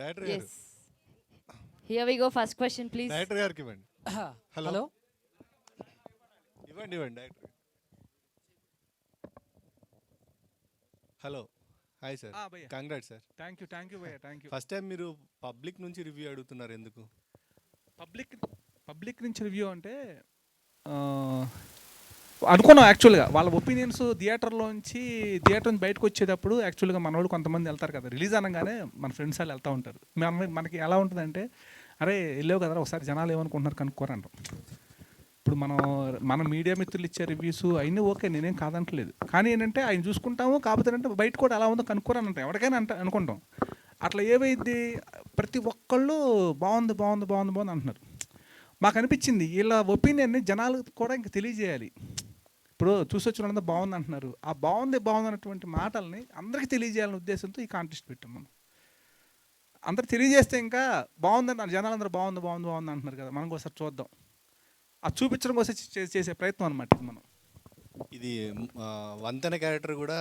Director గారు Yes. Here we go. First question, please. Director గారికి ఇవ్వండి. హలో హలో ఇవ్వండి ఇవ్వండి డైరెక్టర్. హలో హాయ్ సార్, భయ్య కంగ్రాట్స్ సార్. థ్యాంక్ యూ భయ్య థ్యాంక్ యూ. ఫస్ట్ టైం మీరు పబ్లిక్ నుంచి రివ్యూ అడుగుతున్నారు ఎందుకు? పబ్లిక్ నుంచి రివ్యూ అంటే అనుకున్నాం యాక్చువల్గా వాళ్ళ ఒపీనియన్స్ థియేటర్ నుంచి బయటకు వచ్చేటప్పుడు యాక్చువల్గా మన వాళ్ళు కొంతమంది వెళ్తారు కదా, రిలీజ్ అనగానే మన ఫ్రెండ్స్ వాళ్ళు వెళ్తూ ఉంటారు. మనకి ఎలా ఉంటుందంటే, అరే వెళ్ళావు కదా ఒకసారి జనాలు ఏమనుకుంటున్నారు కనుక్కోరంటాం. ఇప్పుడు మన మీడియా మిత్రులు ఇచ్చే రివ్యూస్ అయినా ఓకే, నేనేం కాదంటలేదు. కానీ ఏంటంటే ఆయన చూసుకుంటాము, కాకపోతే అంటే బయట కూడా ఎలా ఉందో కనుక్కోరని అంటాం, ఎవరికైనా అనుకుంటాం. అట్లా ఏమైంది, ప్రతి ఒక్కళ్ళు బాగుంది బాగుంది బాగుంది బాగుంది అంటున్నారు. మాకు అనిపించింది వీళ్ళ ఒపీనియన్ని జనాలు కూడా ఇంక తెలియజేయాలి. ఇప్పుడు చూసొచ్చిన వాళ్ళంతా బాగుంది అంటున్నారు, ఆ బాగుంది అన్నటువంటి మాటల్ని అందరికీ తెలియజేయాలనే ఉద్దేశంతో ఈ కాంటెస్ట్ పెట్టాం మనం. అందరు తెలియజేస్తే ఇంకా బాగుందని జనాలు అందరూ బాగుంది బాగుంది బాగుంది అంటున్నారు కదా, మనం ఒకసారి చూద్దాం, అది చూపించడం కోసం చేసే ప్రయత్నం అనమాట మనం. ఇది వంతెన క్యారెక్టర్ కూడా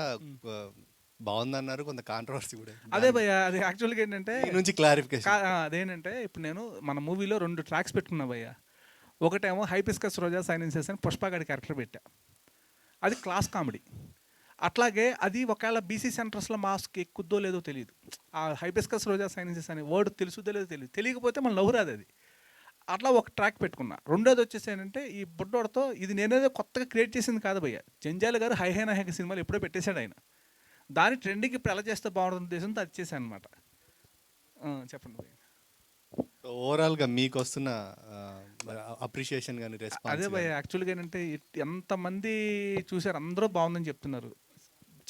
బాగుందన్నారు, కొంత కాంట్రవర్సీ కూడా. అదే భయ్య, అది యాక్చువల్గా ఏంటంటే నుంచి క్లారిఫికేషన్. అదేంటంటే ఇప్పుడు నేను మన మూవీలో 2 ట్రాక్స్ పెట్టుకున్నా భయ్య. ఒకటేమో హైపిస్కస్ రోజా సైలెన్సెస్ అని పుష్పగాడి క్యారెక్టర్ పెట్టా, అది క్లాస్ కామెడీ. అట్లాగే అది ఒకవేళ బీసీ సెంటర్స్లో మాస్క్ ఎక్కుద్దో లేదో తెలియదు, ఆ హైపిస్కస్ రోజా సైలెన్సెస్ అనే వర్డ్ తెలుసుదో లేదో తెలియదు, తెలియకపోతే మన లవ్ రాదు అది. అట్లా ఒక ట్రాక్ పెట్టుకున్నా. రెండోది వచ్చేసి ఏంటంటే ఈ బుడ్డోడితో, ఇది నేనేదో కొత్తగా క్రియేట్ చేసింది కాదు భయ్య, జంజాల గారు హై హై నాయక సినిమాలు ఎప్పుడో పెట్టేశాడు ఆయన. దాని ట్రెండింగ్కి ఇప్పుడు ఎలా చేస్తే బాగుంటుంది ఉద్దేశంతో అది చేశాను అనమాట. చెప్పండి భయ్య. ఓవరాల్గా మీకు వస్తున్న అప్రిషియేషన్ కానీ రెస్పాన్స్? అదే భయ్య, యాక్చువల్గా ఏంటంటే ఎంతమంది చూశారు, అందరూ బాగుందని చెప్తున్నారు,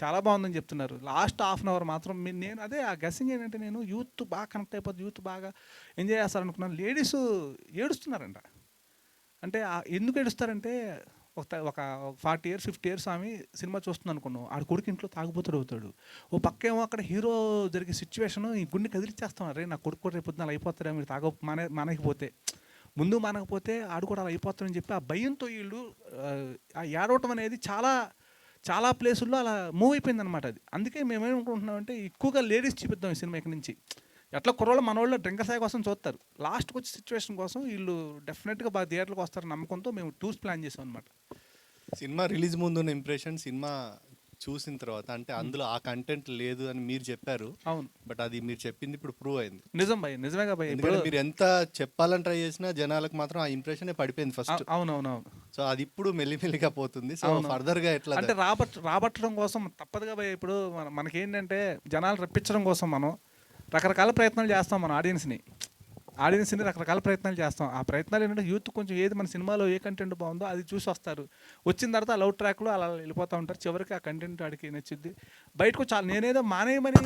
చాలా బాగుందని చెప్తున్నారు. లాస్ట్ హాఫ్ అన్ అవర్ మాత్రం నేను అదే ఆ గెస్సింగ్ ఏంటంటే, నేను యూత్ బాగా కనెక్ట్ అయిపోతుంది, యూత్ బాగా ఎంజాయ్ చేస్తారనుకున్నాను. లేడీస్ ఏడుస్తున్నారంట. అంటే ఎందుకు ఏడుస్తారంటే, ఒక 40 years 50 years ఆమె సినిమా చూస్తుంది అనుకున్నాం, ఆడ కొడుకు ఇంట్లో తాగుబోతుడు అవుతాడు. ఓ పక్కేమో అక్కడ హీరో జరిగే సిచ్యువేషన్ ఈ గుండె కదిలిచ్చేస్తాం, రే నా కొడుకు కూడా రేపు అలా అయిపోతారా, మీరు మానకపోతే ముందు మానకపోతే ఆడు కూడా అలా అయిపోతాడని చెప్పి ఆ భయంతో వీళ్ళు ఆ ఏడవటం అనేది చాలా చాలా ప్లేసుల్లో అలా మూవ్ అయిపోయింది అనమాట. అది అందుకే మేమేమనుకుంటున్నామంటే ఎక్కువగా లేడీస్ చూపిద్దాం ఈ సినిమా ఇక్కడ నుంచి. ఎట్లా కుర్రోళ్ళు మన వాళ్ళు డ్రింకర్ సాయి కోసం చూస్తారు, లాస్ట్కి వచ్చే సిచ్యువేషన్ కోసం వీళ్ళు డెఫినెట్గా బాగా థియేటర్కి వస్తారని నమ్మకంతో మేము టూర్స్ ప్లాన్ చేసాం అనమాట. సినిమా రిలీజ్ ముందు ఉన్న ఇంప్రెషన్, సినిమా చూసిన తర్వాత అంటే అందులో ఆ కంటెంట్ లేదు అని మీరు చెప్పారు. అవును, బట్ అది మీరు చెప్పింది ఇప్పుడు ప్రూవ్ అయింది. నిజం భయ్య, నిజమేగా భయ్య. ఎందుకంటే మీరు ఎంత చెప్పాలని ట్రై చేసినా జనాలకు మాత్రం ఆ ఇంప్రెషన్ పడిపోయింది ఫస్ట్. అవునవునవును. సో అది ఇప్పుడు మెల్లిమెల్లిగా పోతుంది. సో ఫర్దర్ గా ఎట్లా అంటే రాబట్టడం కోసం తప్పదుగా భయ్య. ఇప్పుడు మనకేంటంటే జనాలు రప్పించడం కోసం మనం రకరకాల ప్రయత్నాలు చేస్తాం, మన ఆడియన్స్ని రకరకాల ప్రయత్నాలు చేస్తాం. ఆ ప్రయత్నాలు ఏంటంటే యూత్ కొంచెం ఏది మన సినిమాలో ఏ కంటెంట్ బాగుందో అది చూసి వస్తారు. వచ్చిన తర్వాత ఆ లవ్ ట్రాక్లో అలా వెళ్ళిపోతూ ఉంటారు. చివరికి ఆ కంటెంట్ ఆడికి నచ్చుద్ది. బయటకు చాలా నేనేదో మానేయమని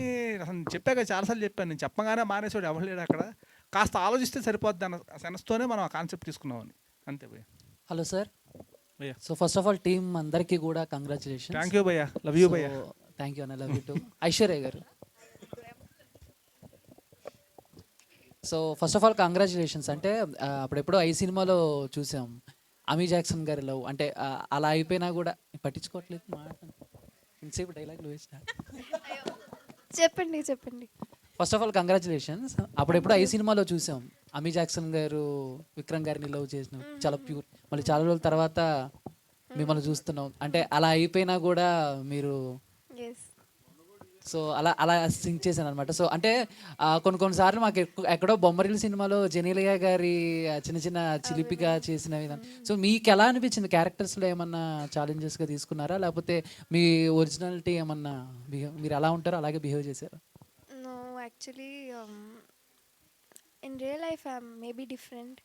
చెప్పాక చాలాసార్లు చెప్పాను, నేను చెప్పగానే మానేసాడు ఎవరు లేడు అక్కడ, కాస్త ఆలోచిస్తే సరిపోద్ది అన్న సెన్స్తోనే మనం ఆ కాన్సెప్ట్ తీసుకున్నామని. అంతే భయ్య. Hello sir. భయ్య, so first of all team అందరికీ కూడా కంగ్రాచులేషన్. థ్యాంక్ యూ భయ్య, లవ్ యూ భయ్య. థ్యాంక్ యూ అన్న, love you too Aishwarya garu. So first of all congratulations. అంటే అప్పుడెప్పుడో ఐ సినిమాలో చూసాం అమీ జాక్సన్ గారి లవ్, అంటే అలా అయిపోయినా కూడా పట్టించుకోవట్లేదు మాట, ఇంతసేపు డైలాగులు వేస్తా. చెప్పండి. First of all congratulations. అప్పుడెప్పుడు ఐ సినిమాలో చూసాం అమీ జాక్సన్ గారు విక్రమ్ గారిని లవ్ చేసిన, చాలా ప్యూర్. మళ్ళీ చాలా రోజుల తర్వాత మిమ్మల్ని చూస్తున్నాం, అంటే అలా అయిపోయినా కూడా మీరు సో అలా సింక్ చేశాను అనమాట. సో అంటే కొన్నిసార్లు మాకు ఎక్కడో బొమ్మరిల్లు సినిమాలో జెనీలియా గారి చిన్న చిన్న చిలిపిగా చేసిన విధానం. సో మీకు ఎలా అనిపించింది, క్యారెక్టర్స్లో ఏమన్నా ఛాలెంజెస్గా తీసుకున్నారా, లేకపోతే మీ ఒరిజినాలిటీ ఏమన్నా మీరు ఎలా ఉంటారో అలాగే బిహేవ్ చేశారా? No, actually, in real life I'm maybe different.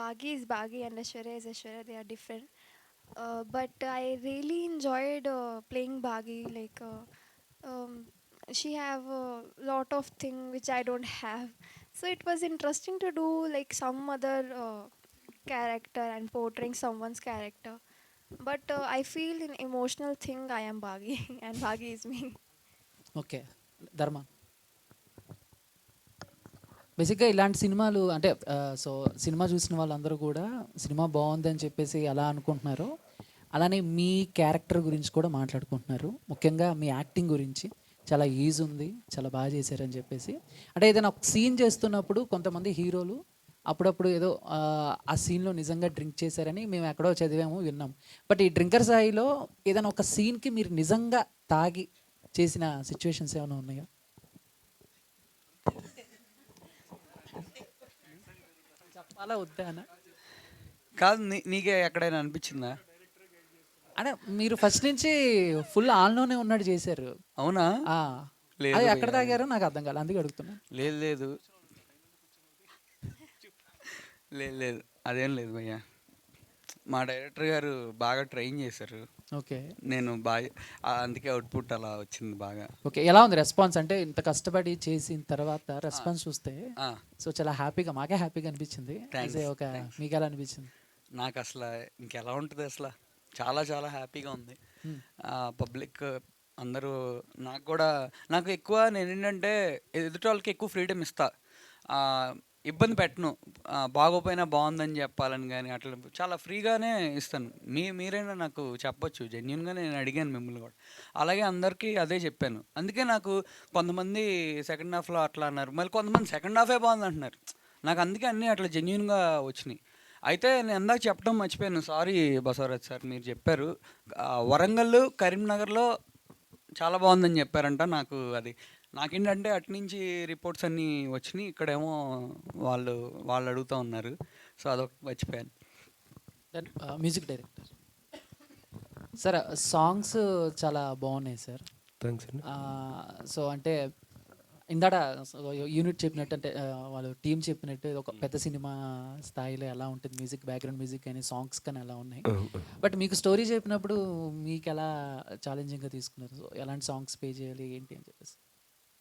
Bagi is Bagi and Aishwarya is Aishwarya. They are different. But I really enjoyed playing Bagi. Like she have a lot of thing which I don't have. So it was interesting to do like some other character and portraying someone's character. But I feel in emotional thing I am Bagi and Bagi is me. Okay ధర్మ. బేసిక్గా ఇలాంటి సినిమాలు అంటే so cinema చూసిన వాళ్ళందరూ కూడా cinema బాగుందని చెప్పేసి ఎలా అనుకుంటున్నారో అలానే మీ క్యారెక్టర్ గురించి కూడా మాట్లాడుకుంటున్నారు, ముఖ్యంగా మీ యాక్టింగ్ గురించి. చాలా ఈజ్ ఉంది, చాలా బాగా చేశారని చెప్పేసి. అంటే ఏదైనా ఒక సీన్ చేస్తున్నప్పుడు కొంతమంది హీరోలు అప్పుడప్పుడు ఏదో ఆ సీన్లో నిజంగా డ్రింక్ చేశారని మేము ఎక్కడో చదివాము, విన్నాం. బట్ ఈ డ్రింకర్ స్థాయిలో ఏదైనా ఒక సీన్కి మీరు నిజంగా తాగి చేసిన సిచ్యువేషన్స్ ఏమైనా ఉన్నాయా? చెప్పాలా వద్దా అన్న? కాదు, నీకే ఎక్కడైనా అనిపించిందా? అంటే మీరు ఫస్ట్ నుంచి ఫుల్ ఆన్లోనే ఉన్నట్టు చేశారు. అవునా? ఆ, లేదు అది భయ్యా. ఎక్కడ తాగారో నాకు అర్థం కాలేదు, అందుకే అడుగుతున్నా. లేదు లేదు లేదు లేదు, అదేం లేదు భయ్యా. మా డైరెక్టర్ గారు బాగా ట్రైన్ చేశారు. ఓకే నేను బాగా అందుకే అవుట్పుట్ అలా వచ్చింది బాగా. ఓకే, ఎలా ఉంది రెస్పాన్స్? అంటే ఇంత కష్టపడి చేసిన తర్వాత రెస్పాన్స్ చూస్తే ఆ, సో చాలా హ్యాపీగా, మాకే హ్యాపీగా అనిపించింది. Thanks, As a ఒక మీకు ఎలా అనిపించింది? నాకు అసలు ఇంకెలా ఉంటుంది, అసలు చాలా చాలా హ్యాపీగా ఉంది. పబ్లిక్ అందరూ నాకు ఎక్కువ నేను ఏంటంటే ఎదుటి వాళ్ళకి ఎక్కువ ఫ్రీడమ్ ఇస్తా, ఇబ్బంది పెట్టను. బాగోపోయినా బాగుందని చెప్పాలని కానీ అట్లా చాలా ఫ్రీగానే ఇస్తాను. మీరైనా నాకు చెప్పొచ్చు, జెన్యున్గా నేను అడిగాను మిమ్మల్ని కూడా, అలాగే అందరికీ అదే చెప్పాను. అందుకే నాకు కొంతమంది సెకండ్ హాఫ్లో అట్లా అన్నారు, మళ్ళీ కొంతమంది సెకండ్ హాఫే బాగుంది అంటున్నారు. నాకు అందుకే అన్నీ అట్లా జెన్యున్గా వచ్చినాయి. అయితే నేను ఇందాక చెప్పడం మర్చిపోయాను, సారీ బసవరాజ్ సార్, మీరు చెప్పారు వరంగల్ కరీంనగర్లో చాలా బాగుందని చెప్పారంట. నాకేంటంటే అటునుంచి రిపోర్ట్స్ అన్నీ వచ్చినాయి, ఇక్కడేమో వాళ్ళు అడుగుతూ ఉన్నారు, సో అదొకటి మర్చిపోయాను. Then music director sir, songs చాలా బాగున్నాయి సార్. థ్యాంక్స్ అండి. సో అంటే ఇందాడ యూనిట్ చెప్పినట్టు, అంటే వాళ్ళు టీం చెప్పినట్టు ఇది ఒక పెద్ద సినిమా స్థాయిలో ఎలా ఉంటుంది మ్యూజిక్, బ్యాక్గ్రౌండ్ మ్యూజిక్ కానీ సాంగ్స్ కానీ ఎలా ఉన్నాయి. బట్ మీకు స్టోరీ చెప్పినప్పుడు మీకు ఎలా ఛాలెంజింగ్గా తీసుకున్నారు? సో ఎలాంటి సాంగ్స్ పే చేయాలి ఏంటి అని చెప్పేసి.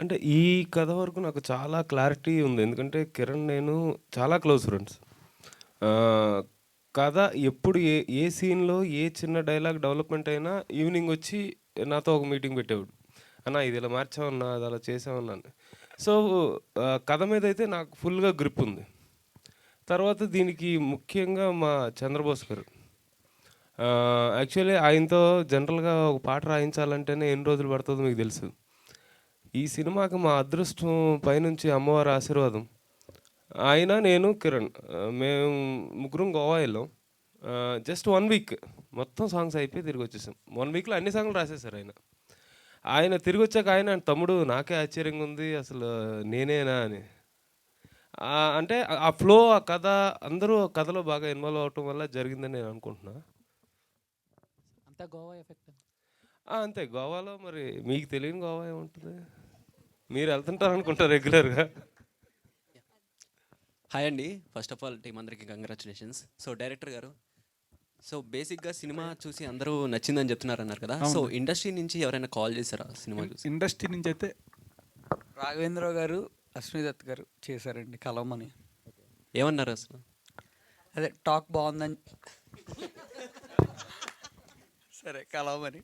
అంటే ఈ కథ వరకు నాకు చాలా క్లారిటీ ఉంది, ఎందుకంటే కిరణ్ నేను చాలా క్లోజ్ ఫ్రెండ్స్. కథ ఎప్పుడు ఏ సీన్లో ఏ చిన్న డైలాగ్ డెవలప్మెంట్ అయినా ఈవినింగ్ వచ్చి నాతో ఒక మీటింగ్ పెట్టేవాడు, అన్న ఇది ఇలా మార్చామన్నా, అది అలా చేసామన్నా. సో కథ మీద అయితే నాకు ఫుల్గా గ్రిప్ ఉంది. తర్వాత దీనికి ముఖ్యంగా మా చంద్రబోస్ గారు, యాక్చువల్లీ ఆయనతో జనరల్గా ఒక పాట రాయించాలంటేనే ఎన్ని రోజులు పడుతుందో మీకు తెలుసు. ఈ సినిమాకి మా అదృష్టం పైనుంచి అమ్మవారి ఆశీర్వాదం. ఆయన, నేను, కిరణ్ మేము ముగ్గురం గోవా వెళ్ళాం. జస్ట్ 1 వీక్ మొత్తం సాంగ్స్ అయిపోయి తిరిగి వచ్చేసాం. 1 వీక్లో అన్ని సాంగ్లు రాసేసారు ఆయన తిరిగి వచ్చాక ఆయన తమ్ముడు నాకే ఆశ్చర్యంగా ఉంది, అసలు నేనేనా అని. అంటే ఆ ఫ్లో, ఆ కథ, అందరూ కథలో బాగా ఇన్వాల్వ్ అవటం వల్ల జరిగిందని నేను అనుకుంటున్నా. అంతా గోవా ఎఫెక్ట్. అంతే, గోవాలో మరి మీకు తెలియని గోవా ఏముంటుంది, మీరు వెళ్తుంటారు అనుకుంటా రెగ్యులర్గా. హాయ్ అండి, ఫస్ట్ ఆఫ్ ఆల్ టీం అందరికీ కంగ్రాచులేషన్స్. సో డైరెక్టర్ గారు, సో బేసిక్గా సినిమా చూసి అందరూ నచ్చిందని చెప్తున్నారు అన్నారు కదా, సో ఇండస్ట్రీ నుంచి ఎవరైనా కాల్ చేశారా సినిమా చూసి? ఇండస్ట్రీ నుంచి అయితే రాఘవేంద్ర గారు, అశ్విదత్ గారు చేశారండి కలవమని. ఏమన్నారు అసలు? అదే టాక్ బాగుందని, సరే కలవమని,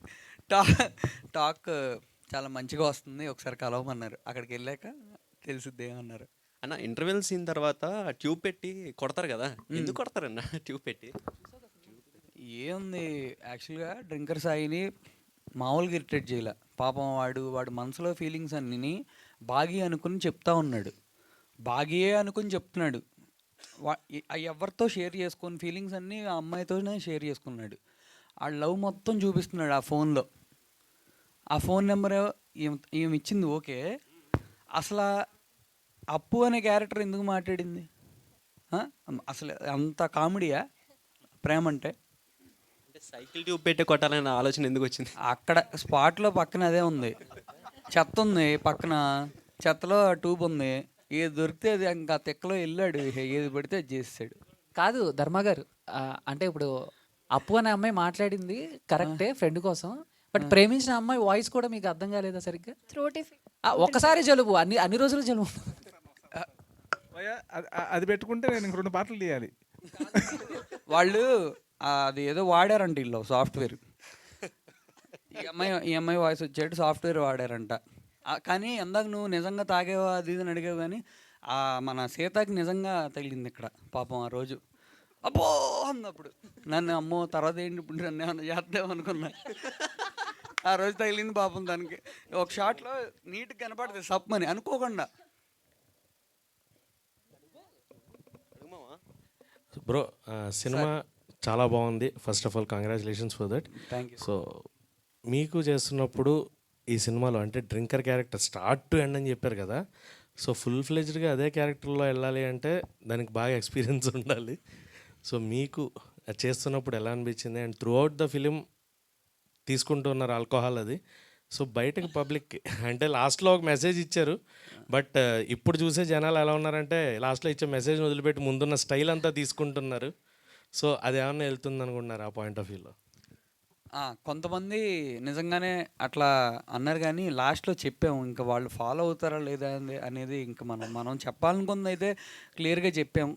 టాక్ చాలా మంచిగా వస్తుంది, ఒకసారి కలవమన్నారు. అక్కడికి వెళ్ళాక తెలిసిద్ది ఏమన్నారు. అన్న ఇంటర్వెల్ సీన్ తర్వాత ట్యూబ్ పెట్టి కొడతారు కదా, ఎందుకు కొడతారన్న ట్యూబ్ పెట్టి? ఏముంది, యాక్చువల్గా డ్రింకర్ సాయిని మామూలుగా ఇరిటేట్ చేయాల. పాపం వాడు మనసులో ఫీలింగ్స్ అన్నీ బాగి అనుకుని చెప్తా ఉన్నాడు, బాగియే అనుకుని చెప్తున్నాడు. ఎవరితో షేర్ చేసుకుని ఫీలింగ్స్ అన్నీ ఆ అమ్మాయితోనే షేర్ చేసుకున్నాడు. ఆ లవ్ మొత్తం చూపిస్తున్నాడు ఆ ఫోన్లో. ఆ ఫోన్ నెంబర్ ఏమి ఇచ్చింది ఓకే, అసలు అప్పు అనే క్యారెక్టర్ ఎందుకు మాట్లాడింది? అసలు అంత కామెడీయా ప్రేమ అంటే? సైకిల్ ట్యూబ్ పెట్టి కొట్టాలనే ఆలోచన ఎందుకు వచ్చింది? అక్కడ స్పాట్లో పక్కన అదే ఉంది, చెత్త ఉంది పక్కన, చెత్తలో ట్యూబ్ ఉంది, ఏది దొరికితే అది ఇంకా తెక్కలో వెళ్ళాడు, ఏది పడితే అది చేసాడు. కాదు ధర్మ గారు, అంటే ఇప్పుడు అప్పు అనే అమ్మాయి మాట్లాడింది కరెక్టే ఫ్రెండ్ కోసం, బట్ ప్రేమించిన అమ్మాయి వాయిస్ కూడా మీకు అర్థం కాలేదా సరిగ్గా? throat ఒక్కసారి జలుబు, అన్ని రోజులు జలుబు. అది పెట్టుకుంటే నేను ఇంక 2 పాటలు తీయాలి. వాళ్ళు అది ఏదో వాడారంట వీళ్ళు సాఫ్ట్వేర్, ఈ అమ్మాయి వాయిస్ వచ్చేట్టు సాఫ్ట్వేర్ వాడారంట. కానీ ఇందాక నువ్వు నిజంగా తాగేవా అది ఇది అని అడిగావు, కానీ మన సీతకి నిజంగా తగిలింది ఇక్కడ పాపం ఆ రోజు. అబ్బో అన్నప్పుడు నన్ను, అమ్మో తర్వాత ఏంటి ఇప్పుడు నన్ను ఏమన్నా చేద్దామనుకున్నా. ఆ రోజు తగిలింది పాపం దానికి. ఒక షాట్లో నీట్గా కనపడుతుంది సప్మని అనుకోకుండా. బ్రో సినిమా చాలా బాగుంది. First of all congratulations for that. Thank you. So మీకు చేస్తున్నప్పుడు ఈ సినిమాలో అంటే drinker character start to end అని చెప్పారు కదా, సో ఫుల్ ఫ్లెజ్డ్గా అదే క్యారెక్టర్లో వెళ్ళాలి అంటే దానికి బాగా ఎక్స్పీరియన్స్ ఉండాలి. సో మీకు అది చేస్తున్నప్పుడు ఎలా అనిపించింది? And through out the film తీసుకుంటున్నారు ఆల్కహాల్ అది, సో బయటకు పబ్లిక్ అంటే లాస్ట్లో ఒక మెసేజ్ ఇచ్చారు, బట్ ఇప్పుడు చూసే జనాలు ఎలా ఉన్నారంటే లాస్ట్లో ఇచ్చే మెసేజ్ని వదిలిపెట్టి ముందున్న స్టైల్ అంతా తీసుకుంటున్నారు. సో అది ఏమన్నా వెళ్తుంది అనుకుంటున్నారు ఆ పాయింట్ ఆఫ్ వ్యూలో? కొంతమంది నిజంగానే అట్లా అన్నారు, కానీ లాస్ట్లో చెప్పాము. ఇంకా వాళ్ళు ఫాలో అవుతారా లేదా అనేది ఇంకా మనం చెప్పాలనుకుంది అయితే క్లియర్గా చెప్పాము.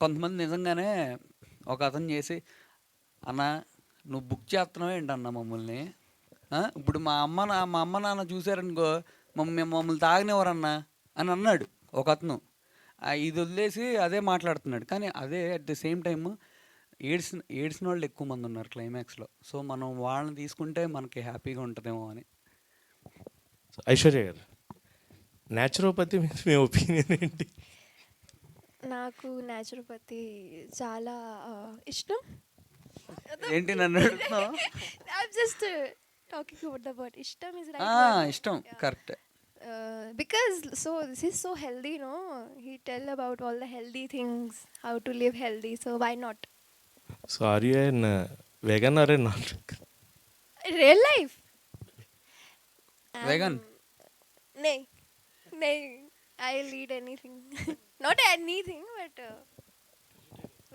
కొంతమంది నిజంగానే ఒక అతను చేసి, అన్న నువ్వు బుక్ చేస్తున్నావు ఏంటన్నా మమ్మల్ని, ఇప్పుడు మా అమ్మ నాన్న చూసారనుకో మమ్మల్ని తాగనివ్వరన్నా అని అన్నాడు ఒక అతను. ఇది వదిలేసి అదే మాట్లాడుతున్నాడు. కానీ అదే అట్ ది సేమ్ టైమ్ ఏడ్చిన వాళ్ళు ఎక్కువ మంది ఉన్నారు క్లైమాక్స్లో. సో మనం వాళ్ళని తీసుకుంటే మనకి హ్యాపీగా ఉంటుందేమో అని. ఐశ్వర్య గారు, న్యాచురోపతి మీద మీ ఒపీనియన్ ఏంటి? నాకు న్యాచురోపతి చాలా ఇష్టం. ఏంటి నన్ను అడుగుతున్నావు? I'm just talking about the word. Ishtam is right word. ఇష్టం, correct. Because so this is so healthy, no? He tell about all the healthy things, how to live healthy. So why not? So are you an vegan or a not? Real life. Vegan? Nay. I'll eat anything. Not anything, but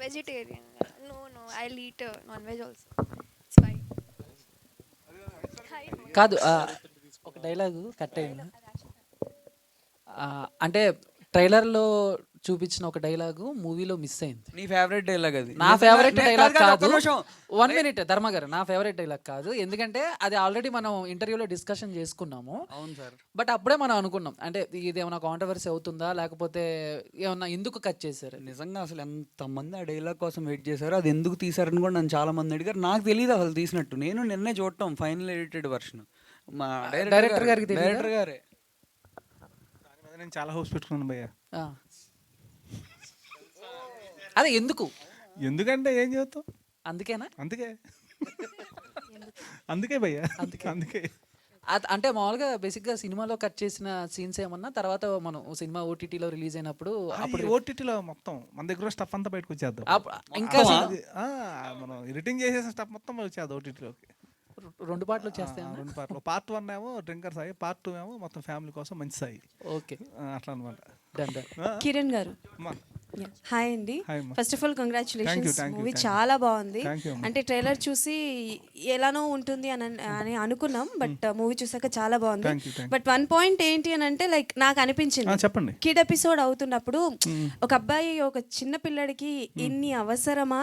vegetarian. No, I'll eat non-veg also. It's fine. కాదు, ఒక dialogue cut అయింది. అంటే ట్రైలర్లో చూపించిన ఒక dialogue మూవీలో miss అయింది. నీ ఫేవరెట్ డైలాగ్ అది? నా ఫేవరెట్ డైలాగ్ కాదు. నిమిషం. 1 minute ధర్మ గారు, నా ఫేవరెట్ డైలాగ్ కాదు. ఎందుకంటే అది ఆల్రెడీ మనం ఇంటర్వ్యూలో డిస్కషన్ చేసుకున్నాము. అవును సార్. బట్ అప్పుడే మనం అనుకున్నాం అంటే ఇది ఏమైనా కాంట్రవర్సీ అవుతుందా, లేకపోతే ఏమన్నా ఎందుకు కట్ చేశారు. నిజంగా అసలు ఎంతమంది ఆ డైలాగ్ కోసం వెయిట్ చేశారు, అది ఎందుకు తీశారని కూడా నన్ను చాలా మంది అడిగారు. నాకు తెలియదు అసలు తీసినట్టు. నేను నిన్నే చూడటం ఫైనల్ ఎడిటెడ్ వర్షన్. మా డైరెక్టర్ గారికి తెలీదా? డైరెక్టర్ గారే. దాని మీద నేను చాలా హోప్స్ పెట్టుకున్నాను భయ్య. అదే ఎందుకు? ఎందుకంటే ఏం చేస్తాం, అందుకేనా? అందుకే భయ్య, అందుకే. అంటే మామూలుగా బేసిక్గా సినిమాలో కట్ చేసిన సీన్స్ ఏమన్నా తర్వాత మనం సినిమా ఓటీటీలో రిలీజ్ అయినప్పుడు అప్పుడు ఓటీటీలో మొత్తం మన దగ్గర స్టఫ్ అంతా బయటకు వచ్చేద్దాం. ఇంకా మనం ఎడిటింగ్ చేసేసిన స్టఫ్ మొత్తం వచ్చేది ఓటీటీలోకి. 2 పార్ట్లు వచ్చేస్తాయి. 2 పార్ట్లు. పార్ట్ 1 ఏమో డ్రింకర్ సాయి, పార్ట్ 2 ఏమో మొత్తం ఫ్యామిలీ కోసం మంచి సాయి. ఓకే, అట్లా అనమాట. కిరణ్ గారు, హాయ్ అండి. First of all congratulations, movie చాలా బాగుంది. అంటే ట్రైలర్ చూసి ఎలానో ఉంటుంది అని అనుకున్నాం, బట్ మూవీ చూసాక చాలా బాగుంది. బట్ 1 పాయింట్ ఏంటి అని అంటే లైక్ నాకు అనిపించింది, చెప్పండి, కిడ్ ఎపిసోడ్ అవుతున్నప్పుడు ఒక అబ్బాయి ఒక చిన్న పిల్లడికి ఇన్ని అవసరమా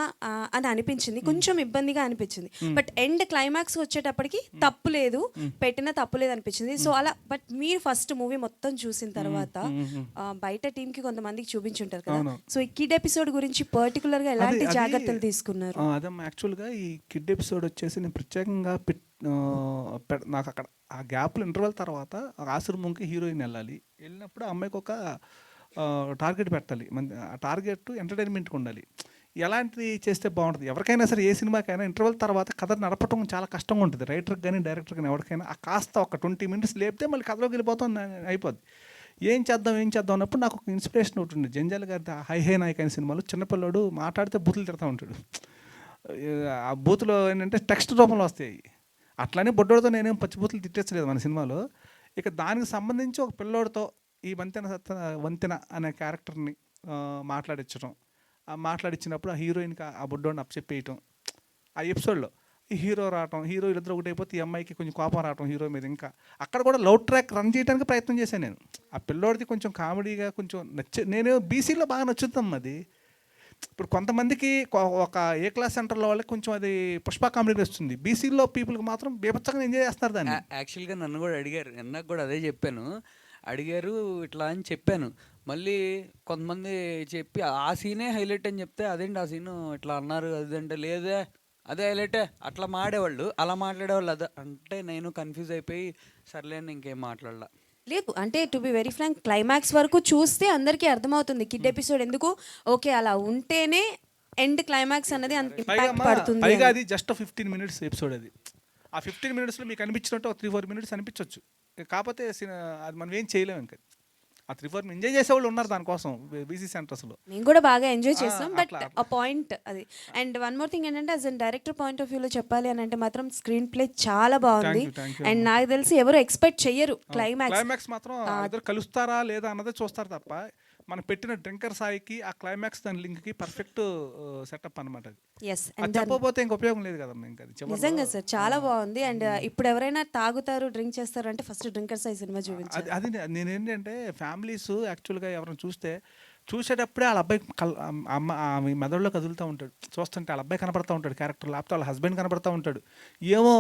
అని అనిపించింది, కొంచెం ఇబ్బందిగా అనిపించింది. బట్ ఎండ్ క్లైమాక్స్ వచ్చేటప్పటికి తప్పు లేదు, పెట్టిన తప్పు లేదు అనిపించింది. సో అలా. బట్ మీరు ఫస్ట్ మూవీ మొత్తం చూసిన తర్వాత బయట టీమ్ కి కొంతమందికి చూపించుంటారు కదా, సో ఈ కిడ్ ఎపిసోడ్ గురించి పర్టికులర్ గా ఎలాంటి జాగ్రత్తలు తీసుకున్నారు? అదమ్మా, యాక్చువల్గా ఈ కిడ్ ఎపిసోడ్ వచ్చేసి నేను ప్రత్యేకంగా నాకు అక్కడ ఆ గ్యాప్లో ఇంటర్వెల్ తర్వాత ఆశ్రమంకి హీరోయిన్ వెళ్ళినప్పుడు ఆ అమ్మాయికి ఒక టార్గెట్ పెట్టాలి. ఆ టార్గెట్ ఎంటర్టైన్మెంట్కి ఉండాలి. ఎలాంటిది చేస్తే బాగుంటుంది? ఎవరికైనా సరే, ఏ సినిమాకైనా ఇంటర్వెల్ తర్వాత కథ నడపటం చాలా కష్టంగా ఉంటుంది. రైటర్కి కానీ డైరెక్టర్కి కానీ ఎవరికైనా ఆ కాస్త ఒక 20 minutes లేపితే మళ్ళీ కథలోకి వెళ్ళిపోతాం, అయిపోద్ది. ఏం చేద్దాం అన్నప్పుడు నాకు ఒక ఇన్స్పిరేషన్ ఒకటి ఉంది. జంజాల్ గారి హై హే నాయక్ అనే సినిమాలో చిన్నపిల్లడు మాట్లాడితే బూతులు తిడతా ఉంటాడు. ఆ బూతులు ఏంటంటే టెక్స్ట్ రూపంలో వస్తాయి. అట్లానే బొడ్డోడితో నేనేం పచ్చిబూతులు తిట్టేచ్చలేదు మన సినిమాలో. ఇక దానికి సంబంధించి ఒక పిల్లోడితో ఈ వంతెన అనే క్యారెక్టర్ని మాట్లాడించడం, ఆ మాట్లాడించినప్పుడు ఆ హీరోయిన్కి ఆ బొడ్డోడిని అప్పచెప్పేయటం. ఆ ఎపిసోడ్లో ఈ హీరో రావటం, హీరో ఇద్దరు ఒకటి అయిపోతే ఈ అమ్మాయికి కొంచెం కోపం రావటం హీరో మీద. ఇంకా అక్కడ కూడా లవ్ ట్రాక్ రన్ చేయడానికి ప్రయత్నం చేశాను నేను. ఆ పిల్లోడిది కొంచెం కామెడీగా కొంచెం నేను బీసీలో బాగా నచ్చుతాం అది. ఇప్పుడు కొంతమందికి ఒక ఏ క్లాస్ సెంటర్లో వాళ్ళకి కొంచెం అది పుష్ప కామెడీ వస్తుంది, బీసీలో పీపుల్కి మాత్రం బీభత్సంగా ఎంజాయ్ చేస్తారు దాన్ని. యాక్చువల్గా నన్ను కూడా అడిగారు, నాకు కూడా అదే చెప్పాను. అడిగారు ఇట్లా అని చెప్పాను. మళ్ళీ కొంతమంది చెప్పి ఆ సీనే హైలైట్ అని చెప్తే, అదేంటి ఆ సీను ఇట్లా అన్నారు అదంటే, లేదే అదే హైలైటే. అట్లా మాడేవాళ్ళు, అలా మాట్లాడేవాళ్ళు. అదే అంటే నేను కన్ఫ్యూజ్ అయిపోయి సర్లే అని ఇంకేం మాట్లాడలా. లేదు అంటే to be very frank climax వరకు చూస్తే అందరికీ అర్థమవుతుంది కిడ్ ఎపిసోడ్ ఎందుకు ఓకే అలా ఉంటేనే ఎండ్ క్లైమాక్స్ అన్నది అంత ఇంపాక్ట్ పడుతుంది పైగా అని. అది జస్ట్ 15 మినిట్స్ ఎపిసోడ్ అది. ఆ 15 మినిట్స్లో మీకు అనిపించినట్టు ఒక 3-4 మినిట్స్ అనిపించవచ్చు. కాకపోతే అది మనం ఏం చేయలేము ఇంకా. ఆ 3-4 ఎంజాయ్ చేసేవాళ్ళు ఉన్నారు దానికోసం బీసీ సెంటర్స్లో. మేము కూడా బాగా ఎంజాయ్ చేస్తాం బట్ అట్లా. ఆ పాయింట్ అది. అండ్ వన్ మోర్ థింగ్ ఏంటంటే as an director point of వ్యూలో చెప్పాలి అని అంటే మాత్రం స్క్రీన్ ప్లే చాలా బాగుంది. Thank you, అండ్ నాకు తెలిసి ఎవరు ఎక్స్పెక్ట్ చెయ్యరు క్లైమాక్స్. క్లైమాక్స్ మాత్రం ఇద్దరు కలుస్తారా లేదా అన్నదే చూస్తారు తప్ప మనం పెట్టిన డ్రింకర్ సాయికి ఆ క్లైమాక్స్ దాని లింక్కి పర్ఫెక్ట్ సెటప్ అనమాట అది. ఎస్ అది చెప్పకపోతే ఇంక ఉపయోగం లేదు కదమ్మా. ఇంకా అది చివరిలో నిజంగా సార్ చాలా బాగుంది. అండ్ ఇప్పుడు ఎవరైనా తాగుతారు డ్రింక్ చేస్తారు అంటే ఫస్ట్ డ్రింకర్ సై సినిమా చూపించారు. అది నేనేంటంటే ఫ్యామిలీస్ యాక్చువల్గా ఎవరైనా చూసేటప్పుడే వాళ్ళ అబ్బాయి అమ్మ ఆమె మెదడులో కదులుతూ ఉంటాడు. చూస్తుంటే వాళ్ళ అబ్బాయి కనపడతా ఉంటాడు క్యారెక్టర్, లేకపోతే వాళ్ళ హస్బెండ్ కనపడతా ఉంటాడు. ఏమో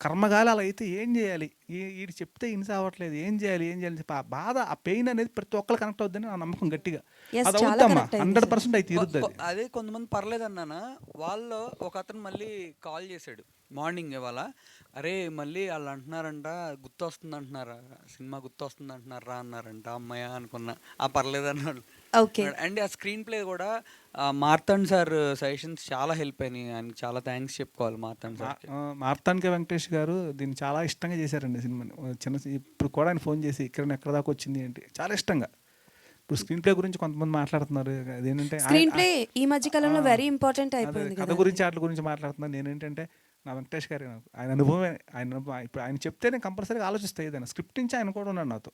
కర్మగాలి అలా అయితే ఏం చేయాలి, వీడు చెప్తే ఇన్స అవ్వట్లేదు, ఏం చేయాలి చెప్పి ఆ బాధ, ఆ పెయిన్ అనేది ప్రతి ఒక్కరు కనెక్ట్ అవుద్దని నా నమ్మకం గట్టిగా. అది అవుద్దమ్మా, 100% అయితే తీరుద్ది అది. అదే కొంతమంది పర్లేదు అన్నానా, వాళ్ళు ఒక అతను మళ్ళీ కాల్ చేశాడు మార్నింగ్ ఇవాళ, అరే మళ్ళీ వాళ్ళు అంటున్నారంట గుర్తొస్తుంది అంటున్నారా, సినిమా గుర్తొస్తుంది అంటున్నారా అన్నారంట. అమ్మాయ అనుకున్నా, ఆ పర్లేదు అన్నాడు. ఓకే. అండ్ ఆ స్క్రీన్ ప్లే కూడా మార్తాండ్ సార్ సజెషన్స్ చాలా హెల్ప్ అయినాయి. ఆయనకి చాలా థ్యాంక్స్ చెప్పుకోవాలి మార్తాండ్ సార్. మార్తాండ్ కే వెంకటేష్ గారు దీన్ని చాలా ఇష్టంగా చేశారండి సినిమాని. ఇప్పుడు కూడా ఆయన ఫోన్ చేసి ఎక్కడ దాకా వచ్చింది ఏంటి చాలా ఇష్టంగా. ఇప్పుడు స్క్రీన్ ప్లే గురించి కొంతమంది మాట్లాడుతున్నారు. అదేంటంటే స్క్రీన్ ప్లే ఈ మధ్య కాలంలో వెరీ ఇంపార్టెంట్ అయిపోయింది కథ గురించి వాటి గురించి మాట్లాడుతున్నాను. నేనేంటంటే నా వెంకటేష్ గారి ఆయన అనుభవమే, ఇప్పుడు ఆయన చెప్తే నేను కంపల్సరీగా ఆలోచిస్తాను. ఏదైనా స్క్రిప్ట్ నుంచి ఆయన కూడా ఉన్నాడు నాతో.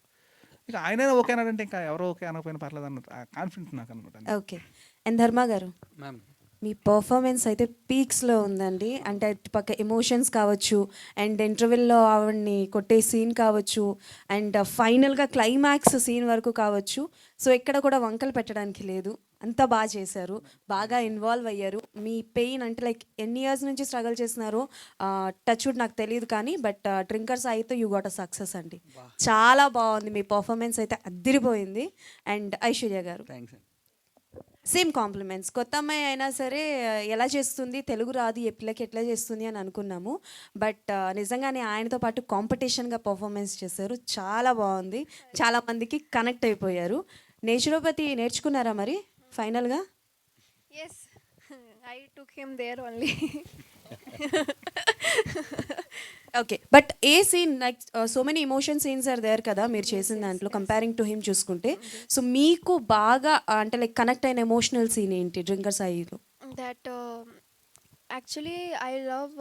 ఇక ఆయన ఓకే అన్నాడంటే ఇంకా ఎవరో ఓకే అనకపోయినా పర్లేదు అన్నట్టు కాన్ఫిడెంట్ నాకు అనమాట. ఓకే. అండ్ ధర్మ గారు మ్యామ్, మీ పర్ఫార్మెన్స్ అయితే పీక్స్లో ఉందండి. అంటే అటుపక్క ఎమోషన్స్ కావచ్చు, అండ్ ఇంటర్వెల్లో ఆవిడ్ని కొట్టే సీన్ కావచ్చు, అండ్ ఫైనల్గా క్లైమాక్స్ సీన్ వరకు కావచ్చు. సో ఎక్కడ కూడా వంకలు పెట్టడానికి లేదు, అంతా బాగా చేశారు, బాగా ఇన్వాల్వ్ అయ్యారు. మీ పెయిన్ అంటే లైక్ ఎన్ని ఇయర్స్ నుంచి స్ట్రగుల్ చేస్తున్నారో టచ్ వుడ్ నాకు తెలియదు కానీ బట్ డ్రింకర్స్ అయితే యూ గాట్ అ సక్సెస్ అండి. చాలా బాగుంది మీ పర్ఫార్మెన్స్ అయితే, అద్దిరిపోయింది. అండ్ ఐశ్వర్య గారు థ్యాంక్స్ అండి. Same compliments. కొత్త అమ్మాయి అయినా సరే ఎలా చేస్తుంది, తెలుగు రాదు ఏ పిల్లకి ఎట్లా చేస్తుంది అని అనుకున్నాము. బట్ నిజంగానే ఆయనతో పాటు కాంపిటీషన్గా పర్ఫార్మెన్స్ చేశారు, చాలా బాగుంది, చాలా మందికి కనెక్ట్ అయిపోయారు. నేచురోపతి నేర్చుకున్నారా మరి ఫైనల్గా? Yes, I took him there only. Okay. But a scene like so many emotion scenes are there కదా మీరు చేసిన దాంట్లో కంపేరింగ్ టు హిమ్ చూసుకుంటే. సో మీకు బాగా అంటే లైక్ కనెక్ట్ అయిన ఎమోషనల్ సీన్ ఏంటి డ్రింకర్ సాయిలో? That actually I love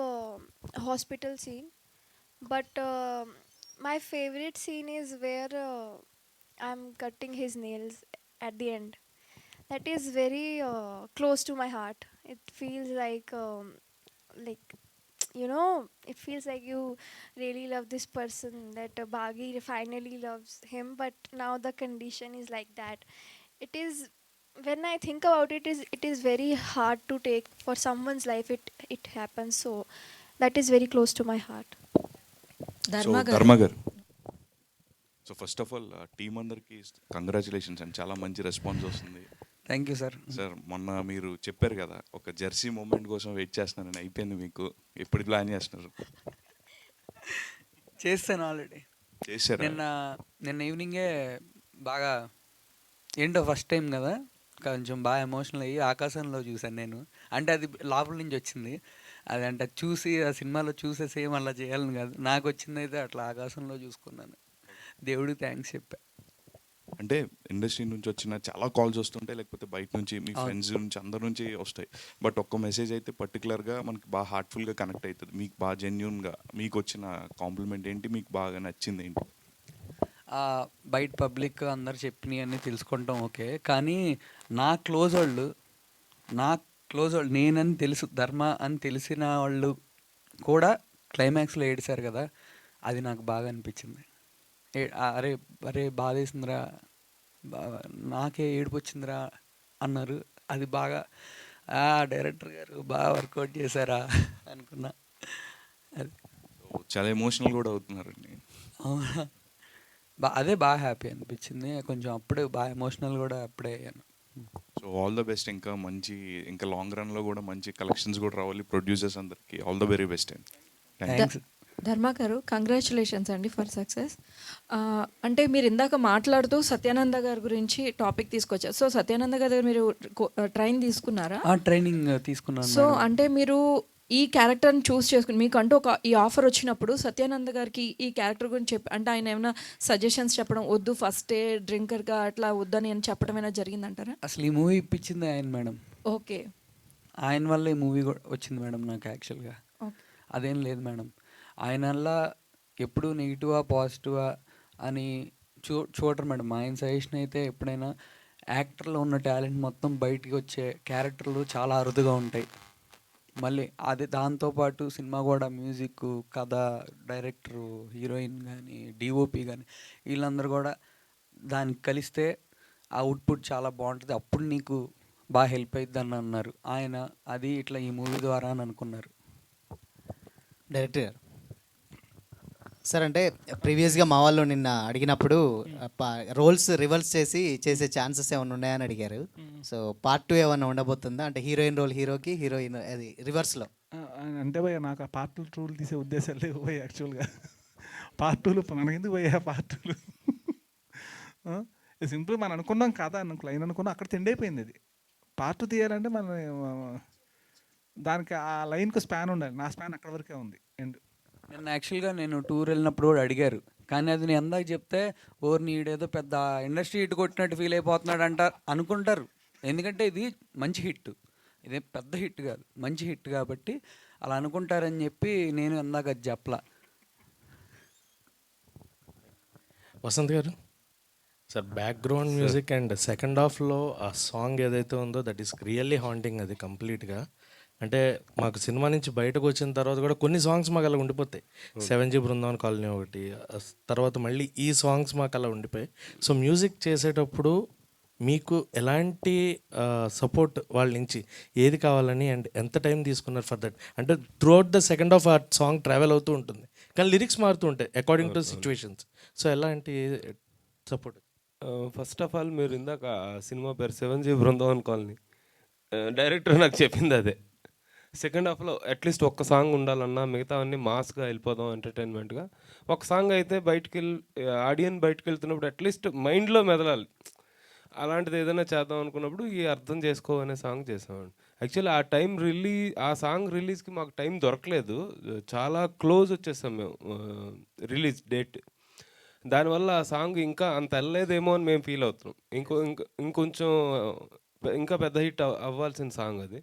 hospital scene, but my favorite scene is where I'm cutting his nails at the end. That is very close to my heart. It feels like you know, it feels like you really love this person, that Bagi finally loves him, but now the condition is like that. It is, when I think about it, it is very hard to take for someone's life. It happens, so that is very close to my heart. ధర్మ గారు, so first of all team అందరికి congratulations and చాలా మంచి response వస్తుంది. Thank you sir. Sir మొన్న మీరు చెప్పారు కదా ఒక జెర్సీ మూమెంట్ కోసం వెయిట్ చేస్తున్నానని, అయిపోయింది మీకు. ఎప్పుడు ప్లాన్ చేస్తున్నారు? చేస్తాను ఆల్రెడీ. చేశారు? నిన్న ఈవినింగే బాగా ఏంటో ఫస్ట్ టైం కదా, కొంచెం బాగా ఎమోషనల్ అయ్యి ఆకాశంలో చూశాను నేను. అంటే అది లోపల నుంచి వచ్చింది. అది అంటే చూసి ఆ సినిమాలో చూసే సేమ్ అలా చేయాలని కాదు, నాకు వచ్చింది అయితే అట్లా ఆకాశంలో చూసుకున్నాను. దేవుడికి థ్యాంక్స్ చెప్పా. అంటే ఇండస్ట్రీ నుంచి వచ్చిన చాలా కాల్స్ వస్తుంటాయి, లేకపోతే బయట నుంచి మీ ఫ్రెండ్స్ నుంచి అందరి నుంచి వస్తాయి. బట్ ఒక్క మెసేజ్ అయితే పర్టికులర్గా మనకి బాగా హార్ట్ఫుల్గా కనెక్ట్ అవుతుంది. మీకు బాగా జెన్యూన్గా మీకు వచ్చిన కాంప్లిమెంట్ ఏంటి, మీకు బాగా నచ్చింది ఏంటి? బయట పబ్లిక్ అందరు చెప్పినవి అన్నీ తెలుసుకుంటాం ఓకే, కానీ నా క్లోజ్ వాళ్ళు నేనని తెలుసు, ధర్మ అని తెలిసిన వాళ్ళు కూడా క్లైమాక్స్లో ఏడిశారు కదా, అది నాకు బాగా అనిపించింది. అరే అరే బాధేసిందిరా, నాకే ఏడుపు వచ్చిందిరా అన్నారు. అది బాగా డైరెక్టర్ గారు బాగా వర్కౌట్ చేశారా అనుకున్నా. అది చాలా ఎమోషనల్ కూడా అవుతున్నారండి. అవునా, అదే బాగా హ్యాపీ అనిపించింది. కొంచెం అప్పుడే బాగా ఎమోషనల్ కూడా అప్పుడే అయ్యాను. సో ఆల్ ద బెస్ట్, ఇంకా లాంగ్ రన్లో కూడా మంచి కలెక్షన్స్ కూడా రావాలి ప్రొడ్యూసర్స్ అందరికి. ఆల్ ద వెరీ బెస్ట్ అండి. థ్యాంక్స్. ధర్మ గారు, కంగ్రాచులేషన్స్ అండి ఫర్ సక్సెస్. అంటే మీరు ఇందాక మాట్లాడుతూ సత్యానంద గారి గురించి టాపిక్ తీసుకొచ్చారు. సో సత్యానంద గారి దగ్గర మీరు ట్రైన్ తీసుకున్నారా? ట్రైనింగ్ తీసుకున్నాను. సో అంటే మీరు ఈ క్యారెక్టర్ని చూస్ చేసుకుని మీకంటూ ఈ ఆఫర్ వచ్చినప్పుడు సత్యానంద గారికి ఈ క్యారెక్టర్ గురించి అంటే ఆయన ఏమైనా సజెషన్స్ చెప్పడం, వద్దు ఫస్టే డ్రింకర్గా అట్లా వద్దని అని చెప్పడం ఏమైనా జరిగిందంటారా? అసలు ఈ మూవీ ఇప్పించింది ఆయన మేడం. ఓకే. ఆయన వల్ల ఈ మూవీ వచ్చింది మేడం నాకు యాక్చువల్గా. అదేం లేదు మేడం, ఆయన వల్ల ఎప్పుడు నెగిటివా పాజిటివా అని చూడరు మేడం. ఆయన సజెషన్ అయితే ఎప్పుడైనా యాక్టర్లో ఉన్న టాలెంట్ మొత్తం బయటికి వచ్చే క్యారెక్టర్లు చాలా అరుదుగా ఉంటాయి. మళ్ళీ అదే దాంతోపాటు సినిమా కూడా మ్యూజిక్, కథ, డైరెక్టరు, హీరోయిన్ కానీ డిఓపి కానీ వీళ్ళందరూ కూడా దానికి కలిస్తే ఆ అవుట్పుట్ చాలా బాగుంటుంది, అప్పుడు నీకు బాగా హెల్ప్ అవుతుంది అని అన్నారు ఆయన. అది ఇట్లా ఈ మూవీ ద్వారా అని అనుకున్నారు. డైరెక్టర్ గారు సార్, అంటే ప్రీవియస్గా మా వాళ్ళు నిన్న అడిగినప్పుడు రోల్స్ రివర్స్ చేసే ఛాన్సెస్ ఏమైనా ఉన్నాయని అడిగారు. సో పార్ట్ 2 ఏమైనా ఉండబోతుందా? అంటే హీరోయిన్ రోల్ హీరోకి, హీరోయిన్ అది రివర్స్లో. అంటే భయ్య నాకు ఆ పార్ట్ 2 రూల్ తీసే ఉద్దేశాలు లేవు భయ్య. యాక్చువల్గా పార్ట్ 2లో మనకెందుకు భయ్య పార్ట్ 2లో? సింపుల్ మనం అనుకున్నాం కదా, లైన్ అనుకున్నాం, అక్కడ తిండి అయిపోయింది. అది పార్ట్ 2 తీయాలంటే మనం దానికి ఆ లైన్కి స్పాన్ ఉండాలి. నా స్పాన్ అక్కడ వరకే ఉంది. ఎండ్ నేను టూర్ వెళ్ళినప్పుడు కూడా అడిగారు, కానీ అది నేను ఎందాక చెప్తే నీడేదో పెద్ద ఇండస్ట్రీ హిట్ కొట్టినట్టు ఫీల్ అయిపోతున్నాడు అనుకుంటారు. ఎందుకంటే ఇది మంచి హిట్, ఇదే పెద్ద హిట్ కాదు, మంచి హిట్ కాబట్టి అలా అనుకుంటారని చెప్పి నేను ఎందాక అది చెప్పలా. వసంత్ గారు sir, background music and second హాఫ్లో ఆ సాంగ్ ఏదైతే ఉందో దట్ ఈస్ రియల్లీ హాంటింగ్. అది కంప్లీట్గా అంటే మాకు సినిమా నుంచి బయటకు వచ్చిన తర్వాత కూడా కొన్ని సాంగ్స్ మాకు అలా ఉండిపోతాయి. 7G బృందావన్ కాలనీ ఒకటి, తర్వాత మళ్ళీ ఈ సాంగ్స్ మాకు అలా ఉండిపోయాయి. సో మ్యూజిక్ చేసేటప్పుడు మీకు ఎలాంటి సపోర్ట్ వాళ్ళ నుంచి ఏది కావాలని అండ్ ఎంత టైం తీసుకున్నారు ఫర్ దట్? అంటే through out the second half ఆ సాంగ్ ట్రావెల్ అవుతూ ఉంటుంది, కానీ లిరిక్స్ మారుతూ ఉంటాయి అకార్డింగ్ టు సిచ్యువేషన్స్. సో ఎలాంటి సపోర్ట్? ఫస్ట్ ఆఫ్ ఆల్ మీరు ఇందాక సినిమా పేరు 7G బృందావన్ కాలనీ, డైరెక్టర్ నాకు చెప్పింది అదే. సెకండ్ హాఫ్లో అట్లీస్ట్ ఒక్క సాంగ్ ఉండాలన్నా, మిగతా అన్నీ మాస్గా వెళ్ళిపోదాం ఎంటర్టైన్మెంట్గా. ఒక సాంగ్ అయితే ఆడియన్ బయటకు వెళ్తున్నప్పుడు అట్లీస్ట్ మైండ్లో మెదలాలి. అలాంటిది ఏదైనా చేద్దాం అనుకున్నప్పుడు ఈ అర్థం చేసుకో అనే సాంగ్ చేసామండి. యాక్చువల్లీ ఆ సాంగ్ రిలీజ్కి మాకు టైం దొరకలేదు, చాలా క్లోజ్ వచ్చేసాం మేము రిలీజ్ డేట్. దానివల్ల ఆ సాంగ్ ఇంకా అంత వెళ్ళలేదేమో అని మేము ఫీల్ అవుతున్నాం. ఇంకొంచెం ఇంకా పెద్ద హిట్ అవ్వాల్సిన సాంగ్ అది.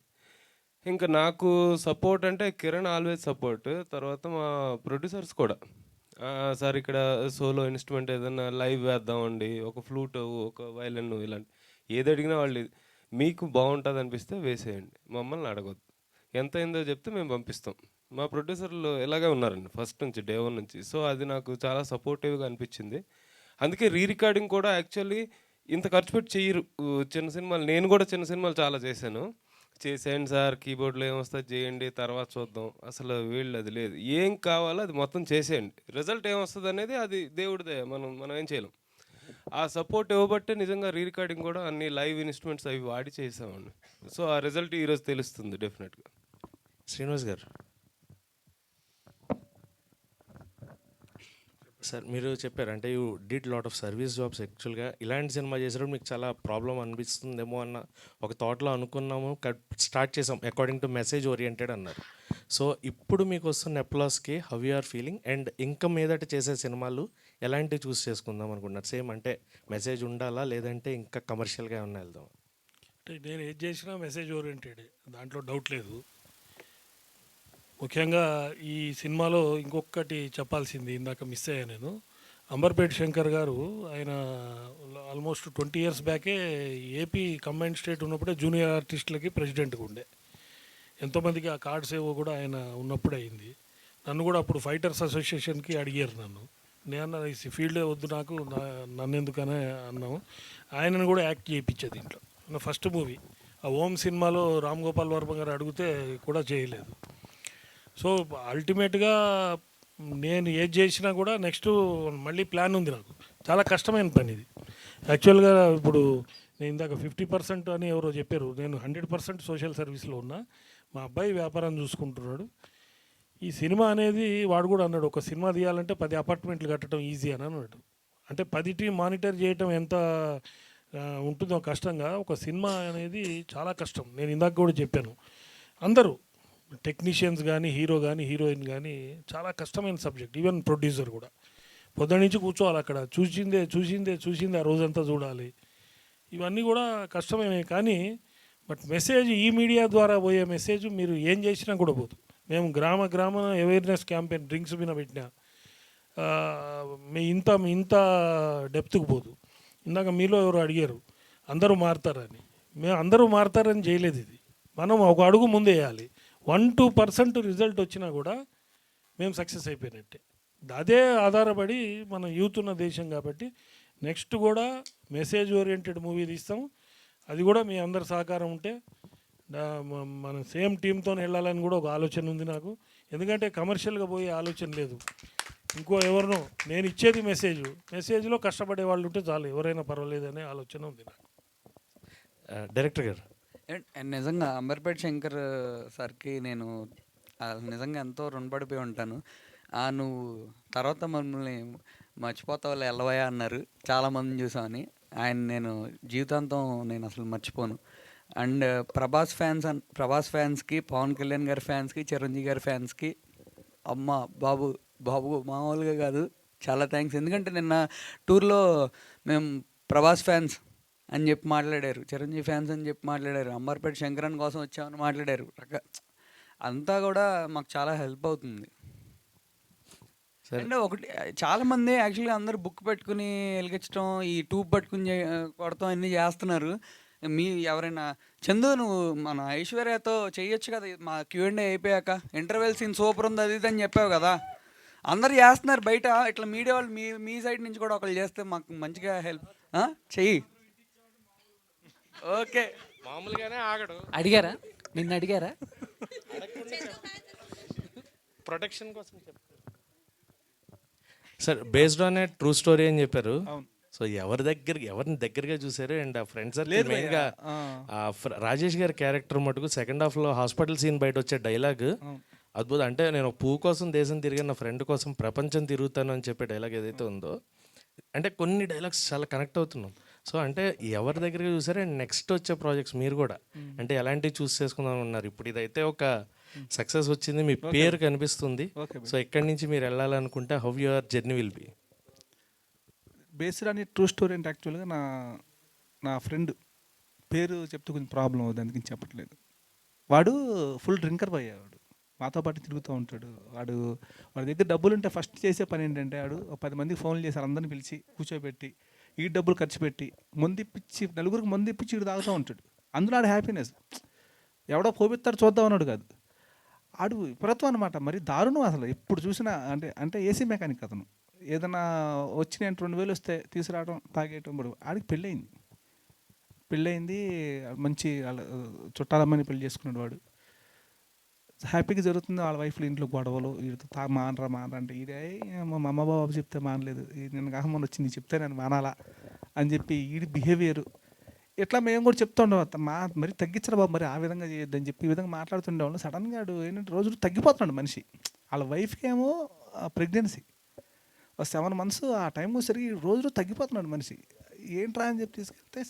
ఇంకా నాకు సపోర్ట్ అంటే కిరణ్ ఆల్వేస్ సపోర్ట్. తర్వాత మా ప్రొడ్యూసర్స్ కూడా, సార్ ఇక్కడ సోలో ఇన్స్ట్రుమెంట్ ఏదైనా లైవ్ వేద్దామండి, ఒక ఫ్లూట్, ఒక వైలన్, ఇలాంటి ఏది అడిగినా వాళ్ళు మీకు బాగుంటుంది అనిపిస్తే వేసేయండి, మమ్మల్ని అడగొద్దు, ఎంత అయిందో చెప్తే మేము పంపిస్తాం. మా ప్రొడ్యూసర్లు ఇలాగే ఉన్నారండి ఫస్ట్ నుంచి, డే 1 నుంచి. సో అది నాకు చాలా సపోర్టివ్గా అనిపించింది. అందుకే రికార్డింగ్ కూడా యాక్చువల్లీ ఇంత ఖర్చు పెట్టి చెయ్యరు చిన్న సినిమాలు. నేను కూడా చిన్న సినిమాలు చాలా చేసేయండి సార్, కీబోర్డ్లో ఏమొస్తుంది చేయండి, తర్వాత చూద్దాం, అసలు వీళ్ళు అది లేదు, ఏం కావాలో అది మొత్తం చేసేయండి, రిజల్ట్ ఏమొస్తుంది అనేది అది దేవుడిదే, మనం ఏం చేయలేం. ఆ సపోర్ట్ ఇవ్వబట్టే నిజంగా రికార్డింగ్ కూడా అన్ని లైవ్ ఇన్స్ట్రుమెంట్స్ అవి వాడి చేసామండి. సో ఆ రిజల్ట్ ఈరోజు తెలుస్తుంది డెఫినెట్గా. శ్రీనివాస్ గారు సార్, మీరు చెప్పారు అంటే you did lot of service jobs. యాక్చువల్గా ఇలాంటి సినిమా చేసేటప్పుడు మీకు చాలా ప్రాబ్లం అనిపిస్తుందేమో అన్న ఒక థాట్లో అనుకున్నాము, స్టార్ట్ చేసాం అకార్డింగ్ టు మెసేజ్ ఓరియంటెడ్ అన్నారు. సో ఇప్పుడు మీకు వస్తున్న అప్లాస్కి how you are feeling and ఇంకా మీదట చేసే సినిమాలు ఎలాంటివి చూస్ చేసుకుందాం అనుకుంటున్నారు? సేమ్ అంటే మెసేజ్ ఉండాలా, లేదంటే ఇంకా కమర్షియల్గా ఏమన్నా వెళ్దాం? అంటే నేను ఏది చేసినా మెసేజ్ ఓరియంటెడ్, దాంట్లో డౌట్ లేదు. ముఖ్యంగా ఈ సినిమాలో ఇంకొకటి చెప్పాల్సింది ఇందాక మిస్ అయ్యా నేను. అంబర్పేట్ శంకర్ గారు, ఆయన ఆల్మోస్ట్ 20 years బ్యాకే ఏపీ కంబైన్డ్ స్టేట్ ఉన్నప్పుడే జూనియర్ ఆర్టిస్టులకి ప్రెసిడెంట్గా ఉండే. ఎంతోమందికి ఆ కార్డ్స్ ఏవో కూడా ఆయన ఉన్నప్పుడే అయింది. నన్ను కూడా అప్పుడు ఫైటర్స్ అసోసియేషన్కి అడిగారు నన్ను. నేను ఈ ఫీల్డే వద్దు నాకు, నన్ను ఎందుకనే అన్నాము. ఆయనను కూడా యాక్ట్ చేయించేది దీంట్లో. నా ఫస్ట్ మూవీ ఆ ఓం సినిమాలో రామ్ గోపాల్ వర్మ గారు అడిగితే కూడా చేయలేదు. సో అల్టిమేట్గా నేను ఏది చేసినా కూడా నెక్స్ట్ మళ్ళీ ప్లాన్ ఉంది నాకు. చాలా కష్టమైన పని ఇది యాక్చువల్గా. ఇప్పుడు నేను ఇందాక 50% అని ఎవరో చెప్పారు, నేను 100% సోషల్ సర్వీస్లో ఉన్నా. మా అబ్బాయి వ్యాపారం చూసుకుంటున్నాడు. ఈ సినిమా అనేది వాడు కూడా అన్నాడు, ఒక సినిమా తీయాలంటే 10 అపార్ట్మెంట్లు కట్టడం ఈజీ అని అన్నాడు. అంటే 10 టీం మానిటర్ చేయటం ఎంత ఉంటుందో కష్టంగా, ఒక సినిమా అనేది చాలా కష్టం. నేను ఇందాక కూడా చెప్పాను, అందరూ టెక్నీషియన్స్ కానీ, హీరో కానీ, హీరోయిన్ కానీ చాలా కష్టమైన సబ్జెక్ట్. ఈవెన్ ప్రొడ్యూసర్ కూడా పొద్దున్న నుంచి కూర్చోవాలి అక్కడ, చూసిందే ఆ రోజంతా చూడాలి. ఇవన్నీ కూడా కష్టమే. కానీ బట్ మెసేజ్, ఈ మీడియా ద్వారా పోయే మెసేజ్ మీరు ఏం చేసినా కూడా పోదు. మేము గ్రామ అవేర్నెస్ క్యాంపెయిన్ డ్రింక్స్ మీద పెట్టినా ఇంత డెప్త్కి పోదు. ఇందాక మీలో ఎవరు అడిగారు అందరూ మారుతారని. మేము అందరూ మారుతారని చేయలేదు. ఇది మనం ఒక అడుగు ముందు వేయాలి. 1-2% రిజల్ట్ వచ్చినా కూడా మేము సక్సెస్ అయిపోయినట్టే. అదే ఆధారపడి మన యూత్ ఉన్న దేశం కాబట్టి నెక్స్ట్ కూడా మెసేజ్ ఓరియంటెడ్ మూవీ తీస్తాం. అది కూడా మీ అందరి సహకారం ఉంటే మన సేమ్ టీంతో వెళ్ళాలని కూడా ఒక ఆలోచన ఉంది నాకు. ఎందుకంటే కమర్షియల్గా పోయే ఆలోచన లేదు. ఇంకో ఎవరినో, నేను ఇచ్చేది మెసేజ్లో కష్టపడే వాళ్ళు ఉంటే చాలు, ఎవరైనా పర్వాలేదు అనే ఆలోచన ఉంది నాకు. డైరెక్టర్ గారు, నిజంగా అంబర్పేట శంకర్ సార్కి నేను నిజంగా ఎంతో రుణపడిపోయి ఉంటాను. నువ్వు తర్వాత మమ్మల్ని మర్చిపోతావు ఎల్లవయ్యా అన్నారు, చాలామందిని చూసామని. ఆయన నేను జీవితాంతం నేను అసలు మర్చిపోను. అండ్ ప్రభాస్ ఫ్యాన్స్కి, పవన్ కళ్యాణ్ గారి ఫ్యాన్స్కి, చిరంజీవి గారి ఫ్యాన్స్కి అమ్మ బాబు మామూలుగా కాదు, చాలా థ్యాంక్స్. ఎందుకంటే నిన్న టూర్లో మేము ప్రభాస్ ఫ్యాన్స్ అని చెప్పి మాట్లాడారు, చిరంజీవి ఫ్యాన్స్ అని చెప్పి మాట్లాడారు, అంబర్పేట శంకరన్ కోసం వచ్చామని మాట్లాడారు. అంతా కూడా మాకు చాలా హెల్ప్ అవుతుంది. అండ్ ఒకటి, చాలామంది యాక్చువల్గా అందరూ బుక్ పెట్టుకుని వెలిగించడం, ఈ ట్యూబ్ పట్టుకుని కొడతాం అన్నీ చేస్తున్నారు. ఎవరైనా చందు నువ్వు మన ఐశ్వర్యతో చేయొచ్చు కదా, మా Q&A అయిపోయాక ఇంటర్వెల్ సీన్ సూపర్ ఉంది అది ఇది అని చెప్పావు కదా. అందరు చేస్తున్నారు బయట, ఇట్లా మీడియా వాళ్ళు మీ సైడ్ నుంచి కూడా ఒకళ్ళు చేస్తే మాకు మంచిగా హెల్ప్ చెయ్యి. ఓకే, మామూలుగానే ఆగడు. అడిగారా, నిన్ను అడిగారా? ప్రొటెక్షన్ కోసం చెప్పారు sir. Based on a true story అని చెప్పారు. సో ఎవరిని దగ్గరగా చూసారు? అండ్ ఆ ఫ్రెండ్స్ మెయిన్గా రాజేష్ గారి క్యారెక్టర్ మటుకు సెకండ్ హాఫ్లో హాస్పిటల్ సీన్ బయట వచ్చే డైలాగ్ అద్భుతం. అంటే నేను పువ్వు కోసం దేశం తిరిగిన నా ఫ్రెండ్ కోసం ప్రపంచం తిరుగుతాను అని చెప్పే డైలాగ్ ఏదైతే ఉందో, అంటే కొన్ని డైలాగ్స్ చాలా కనెక్ట్ అవుతున్నాం. సో అంటే ఎవరి దగ్గరగా చూసారు? అండ్ నెక్స్ట్ వచ్చే ప్రాజెక్ట్స్ మీరు కూడా అంటే ఎలాంటివి చూస్ చేసుకుందాం ఉన్నారు? ఇప్పుడు ఇదైతే ఒక సక్సెస్ వచ్చింది, మీ పేరు కనిపిస్తుంది. సో ఎక్కడి నుంచి మీరు వెళ్ళాలనుకుంటే how your journey will be? Based అని ట్రూ స్టోరీ అంటే యాక్చువల్గా నా ఫ్రెండ్ పేరు చెప్తే కొంచెం ప్రాబ్లం అవుతుంది, అందుకని చెప్పట్లేదు. వాడు ఫుల్ డ్రింకర్ పోయేవాడు, మాతో పాటు తిరుగుతూ ఉంటాడు. వాడి దగ్గర డబ్బులు ఉంటే ఫస్ట్ చేసే పని ఏంటంటే, వాడు 10 మందికి ఫోన్లు చేశారు, అందరిని పిలిచి కూర్చోబెట్టి ఈ డబ్బులు ఖర్చు పెట్టి మందిప్పించి, నలుగురికి మందిప్పించి ఇటు తాగుతూ ఉంటాడు. అందులో ఆడు హ్యాపీనెస్. ఎవడో పోపిస్తాడు చూద్దాం అన్నాడు కాదు, ఆడు విపరీతం అనమాట. మరి దారుణం అసలు. ఎప్పుడు చూసినా అంటే ఏసీ మెకానిక్ అతను. ఏదైనా వచ్చి నేను 2000 వస్తే తీసుకురావడం, తాగేయటం. ఆడికి పెళ్ళయింది, మంచి చుట్టాలమ్మని పెళ్లి చేసుకున్నాడు వాడు. హ్యాపీగా జరుగుతుంది. వాళ్ళ వైఫ్లు ఇంట్లో గొడవలు, వీడితో మానరా అంటే ఇదే మా అమ్మ బాబు చెప్తే మానలేదు, నేను కాక మొన్న వచ్చింది చెప్తే నేను మానాలా అని చెప్పి వీడి బిహేవియర్. ఇట్లా మేము కూడా చెప్తూ ఉండేవాళ్ళం, మరి తగ్గించరా బాబు, మరి ఆ విధంగా చేయొద్దని చెప్పి ఈ విధంగా మాట్లాడుతుండేవాళ్ళు. సడన్గా ఏంటంటే రోజు తగ్గిపోతున్నాడు మనిషి. వాళ్ళ వైఫ్కి ఏమో ప్రెగ్నెన్సీ 7 months, ఆ టైం వచ్చేసరికి రోజు తగ్గిపోతున్నాడు మనిషి. ఏంట్రా అని చెప్పి తీసుకెళ్తే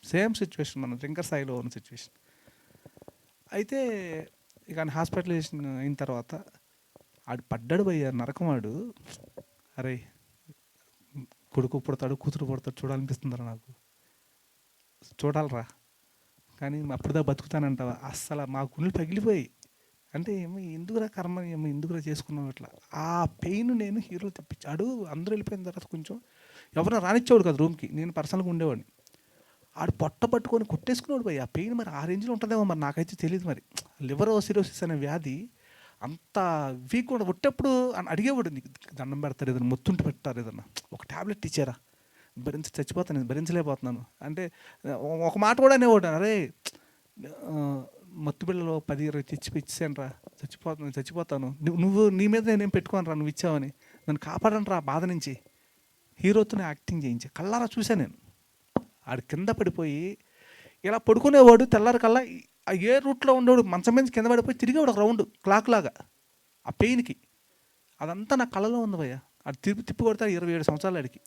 సేమ్ సిచ్యువేషన్, మన డ్రింకర్ స్థాయిలో ఉన్న సిచ్యువేషన్. అయితే ఇక హాస్పిటలైజేషన్ అయిన తర్వాత ఆడు పడ్డాడు పోయారు నరకం. వాడు అరే కొడుకు పుడతాడు, కూతురు పుడతాడు, చూడాలనిపిస్తుందిరా నాకు, చూడాలరా, కానీ అప్పుడుదా బతుకుతానంటావా? అస్సలు మా గుండెలు పగిలిపోయి, అంటే ఏమో ఎందుకురా కర్మ, ఏమో ఎందుకురా చేసుకున్నాం ఇట్లా. ఆ పెయిన్ నేను హీరో తెప్పించాడు. అందరూ వెళ్ళిపోయిన తర్వాత కొంచెం ఎవరైనా రానిచ్చేవాడు కదా రూమ్కి, నేను పర్సనల్గా ఉండేవాడిని. ఆడు పొట్ట పట్టుకొని కొట్టేసుకున్నాడు పోయి. ఆ పెయిన్ మరి ఆ రేంజ్లో ఉంటుందేమో, మరి నాకైతే తెలియదు. మరి లివర్ సిరోసిస్ అనే వ్యాధి అంత వీక్ ఉండదు. ఒట్టేప్పుడు అడిగేవాడు, నీకు దండం పెడతారు, ఏదైనా మొత్తుంటి పెట్టారు, ఏదన్నా ఒక ట్యాబ్లెట్ ఇచ్చారా, చచ్చిపోతాను, భరించలేకపోతున్నాను అంటే ఒక మాట కూడా అనేవాడు, అరే మత్తు బిళ్ళలో 10-20 ఇచ్చాను రా, చచ్చిపోతాను, నువ్వు నీ మీద నేనేం పెట్టుకోను రా, నువ్వు ఇచ్చావని, నన్ను కాపాడను రా బాధ నుంచి. హీరోతో యాక్టింగ్ చేయించా, కళ్ళారా చూశాను నేను. ఆడు కింద పడిపోయి ఇలా పడుకునేవాడు, తెల్లారికల్లా ఆ ఏ రూట్లో ఉండేవాడు మంచం మీద కింద పడిపోయి తిరిగేవాడు ఒక రౌండ్ క్లాక్ లాగా ఆ పెయిన్కి. అదంతా నా కళలో ఉంది భయ్య. అది తిప్పి కొడతాడు 27 సంవత్సరాలు ఆడికి.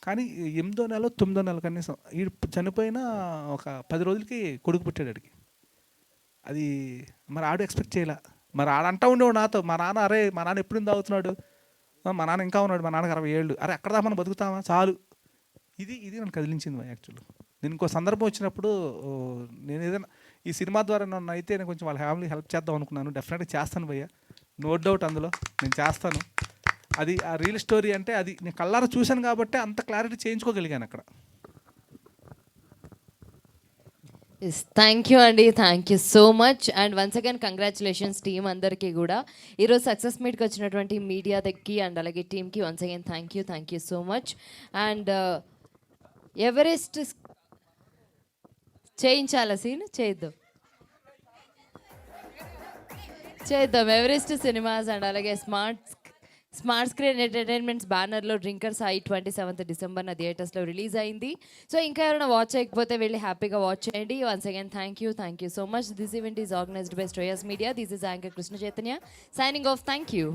కానీ 8వ నెల 9వ నెల కనీసం వీడు చనిపోయిన ఒక 10 రోజులకి కొడుకు పుట్టాడు ఆడికి. అది మరి ఆడు ఎక్స్పెక్ట్ చేయలే. మరి ఆడంటా ఉండేవాడు నాతో, మా నాన్న అరే మా నాన్న ఎప్పుడు తాగుతున్నాడు, మా నాన్న ఇంకా ఉన్నాడు, మా నాన్నకి 60 ఏళ్ళు, అరే ఎక్కడ దాకా మనం బతుకుతామా చాలు. ఇది నన్ను కదిలించింది భయ్య. యాక్చువల్లీ నేను ఇంకో సందర్భం వచ్చినప్పుడు నేను ఏదైనా ఈ సినిమా ద్వారా నన్ను అయితే నేను కొంచెం వాళ్ళ ఫ్యామిలీ హెల్ప్ చేద్దాం అనుకున్నాను. డెఫినెట్గా చేస్తాను భయ్య, నో డౌట్ అందులో నేను చేస్తాను. అది ఆ రియల్ స్టోరీ అంటే అది నేను కళ్ళారా చూశాను కాబట్టి అంత క్లారిటీ చేయించుకోగలిగాను అక్కడ. థ్యాంక్ యూ అండి, thank you so much. And once again congratulations team అందరికీ కూడా. ఈరోజు సక్సెస్ మీట్కి వచ్చినటువంటి మీడియా దగ్గరికి అండ్ అలాగే టీమ్కి once again thank you so much. And Everest చేయించాలా సీన్ చేద్దాం ఎవరెస్ట్ సినిమాస్ అండ్ అలాగే స్మార్ట్ స్క్రీన్ ఎంటర్టైన్మెంట్స్ బ్యానర్లో డ్రింకర్ సాయి 27th డిసెంబర్న థియేటర్స్లో రిలీజ్ అయింది. సో ఇంకా ఎవరైనా వాచ్ చేయకపోతే వెళ్ళి హ్యాపీగా వాచ్ చేయండి. Once again thank you so much. This event is organised by Shreyas media. This is anchor Krishna Chaitanya signing off. Thank you.